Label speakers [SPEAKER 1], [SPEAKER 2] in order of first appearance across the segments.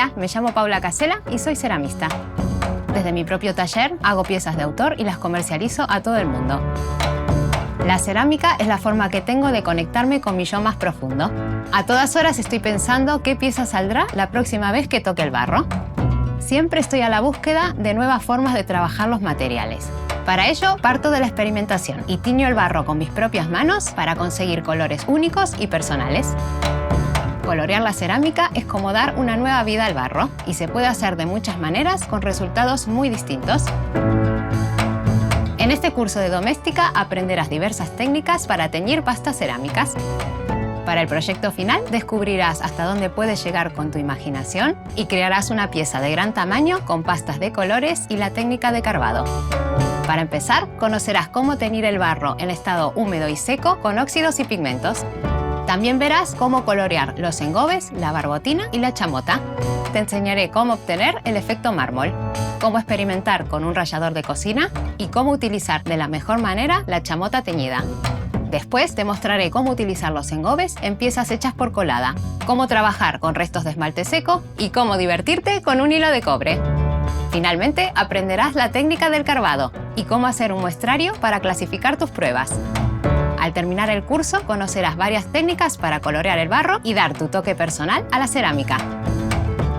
[SPEAKER 1] Hola, me llamo Paula Casela y soy ceramista. Desde mi propio taller hago piezas de autor y las comercializo a todo el mundo. La cerámica es la forma que tengo de conectarme con mi yo más profundo. A todas horas estoy pensando qué pieza saldrá la próxima vez que toque el barro. Siempre estoy a la búsqueda de nuevas formas de trabajar los materiales. Para ello, parto de la experimentación y tiño el barro con mis propias manos para conseguir colores únicos y personales. Colorear la cerámica es como dar una nueva vida al barro y se puede hacer de muchas maneras con resultados muy distintos. En este curso de doméstica aprenderás diversas técnicas para teñir pastas cerámicas. Para el proyecto final descubrirás hasta dónde puedes llegar con tu imaginación y crearás una pieza de gran tamaño con pastas de colores y la técnica de carbado. Para empezar, conocerás cómo teñir el barro en estado húmedo y seco con óxidos y pigmentos. También verás cómo colorear los engobes, la barbotina y la chamota. Te enseñaré cómo obtener el efecto mármol, cómo experimentar con un rallador de cocina y cómo utilizar de la mejor manera la chamota teñida. Después te mostraré cómo utilizar los engobes en piezas hechas por colada, cómo trabajar con restos de esmalte seco y cómo divertirte con un hilo de cobre. Finalmente, aprenderás la técnica del carbado y cómo hacer un muestrario para clasificar tus pruebas. Al terminar el curso, conocerás varias técnicas para colorear el barro y dar tu toque personal a la cerámica.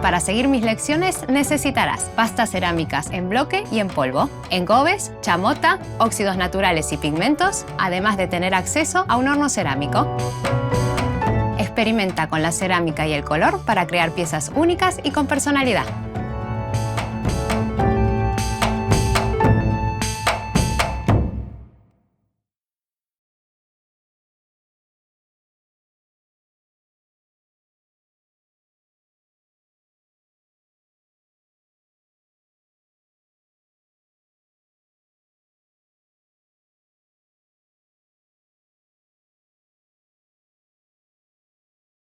[SPEAKER 1] Para seguir mis lecciones necesitarás pastas cerámicas en bloque y en polvo, engobes, chamota, óxidos naturales y pigmentos, además de tener acceso a un horno cerámico. Experimenta con la cerámica y el color para crear piezas únicas y con personalidad.